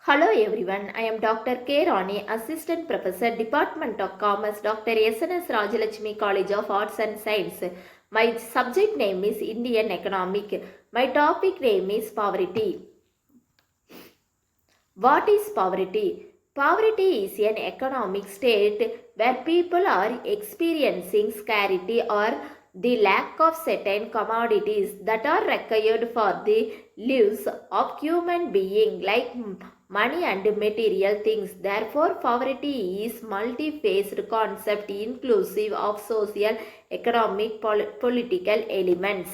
Hello everyone, I am Dr. K. Rani, Assistant Professor, Department of Commerce, Dr. SNS Rajalakshmi College of Arts and Science. My subject name is Indian Economic. My topic name is poverty. What is poverty? Poverty is an economic state where people are experiencing scarcity or the lack of certain commodities that are required for the lives of human beings like money and material things. Therefore, poverty is multi-faced concept inclusive of social, economic, political elements.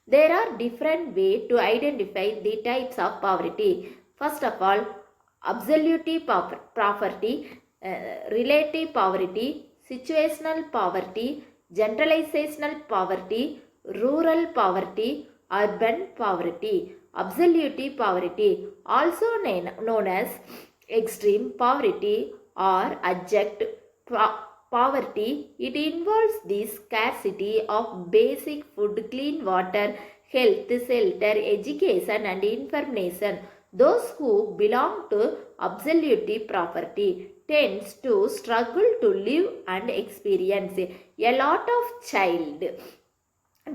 There are different ways to identify the types of poverty. First of all, absolute poverty, relative poverty, situational poverty, generalizational poverty, rural poverty, urban poverty. Absolute poverty, also known as extreme poverty or abject poverty, it involves the scarcity of basic food, clean water, health, shelter, education and information. Those who belong to absolute poverty tends to struggle to live and experience a lot of child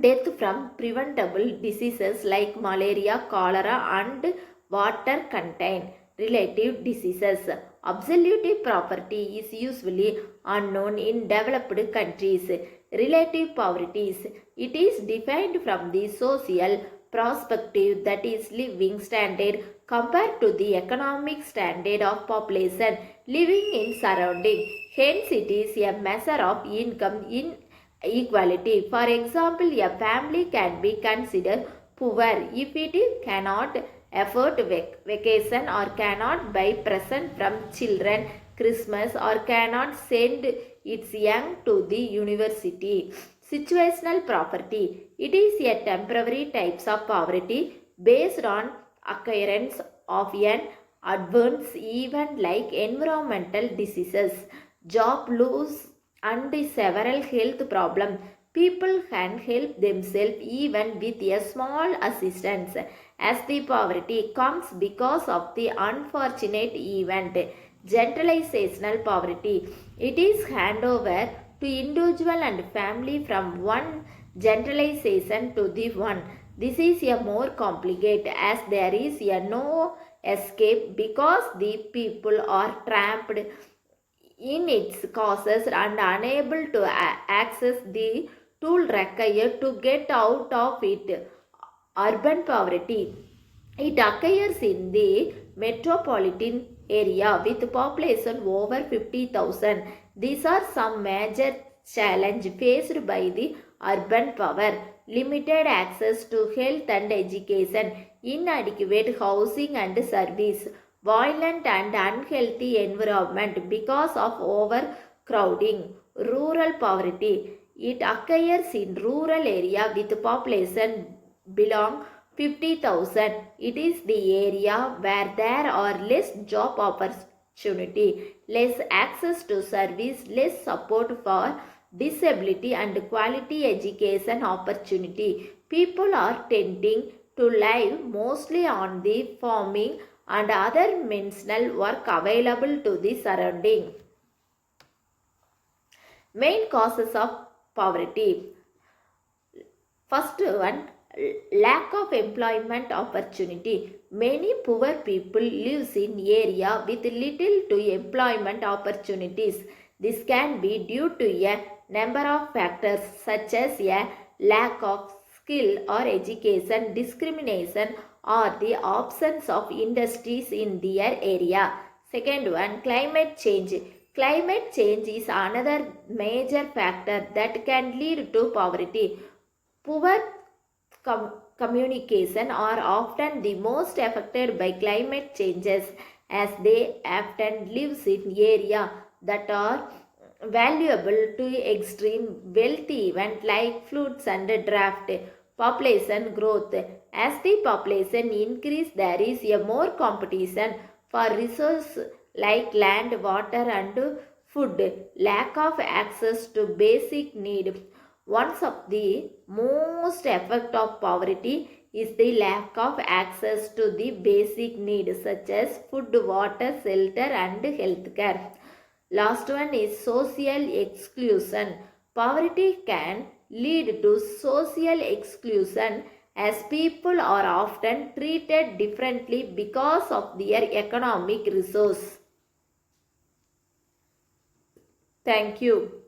death from preventable diseases like malaria, cholera and water contained relative diseases. Absolute poverty is usually unknown in developed countries. Relative poverty, it is defined from the social perspective, that is living standard compared to the economic standard of population living in surrounding. Hence, it is a measure of income in equality. For example, a family can be considered poor if it cannot afford vacation or cannot buy present from children Christmas or cannot send its young to the university. Situational poverty. It is a temporary types of poverty based on occurrence of an adverse event like environmental diseases, job loss and several health problems. People can help themselves even with a small assistance, as the poverty comes because of the unfortunate event. Generalizational poverty. It is handover to individual and family from one generalization to the one. This is a more complicated as there is a no escape because the people are trapped in its causes and unable to access the tool required to get out of it. Urban poverty. It occurs in the metropolitan area with population over 50,000. These are some major challenges faced by the urban poor. Limited access to health and education, inadequate housing and service, violent and unhealthy environment because of overcrowding. Rural poverty. It occurs in rural area with population belong 50,000. It is the area where there are less job opportunity, less access to service, less support for disability and quality education opportunity. People are tending to live mostly on the farming and other marginal work available to the surrounding. Main causes of poverty. First one, lack of employment opportunity. Many poor people live in area with little to employment opportunities. This can be due to a number of factors such as a lack of skill or education, discrimination or the absence of industries in their area. Second one, climate change. Climate change is another major factor that can lead to poverty. Poor communication are often the most affected by climate changes as they often live in areas that are valuable to extreme wealthy events like floods and drought. Population growth. As the population increase, there is a more competition for resources like land, water and food. Lack of access to basic need. One of the most effect of poverty is the lack of access to the basic needs such as food, water, shelter and healthcare. Last one is social exclusion. Poverty can lead to social exclusion as people are often treated differently because of their economic resource. Thank you.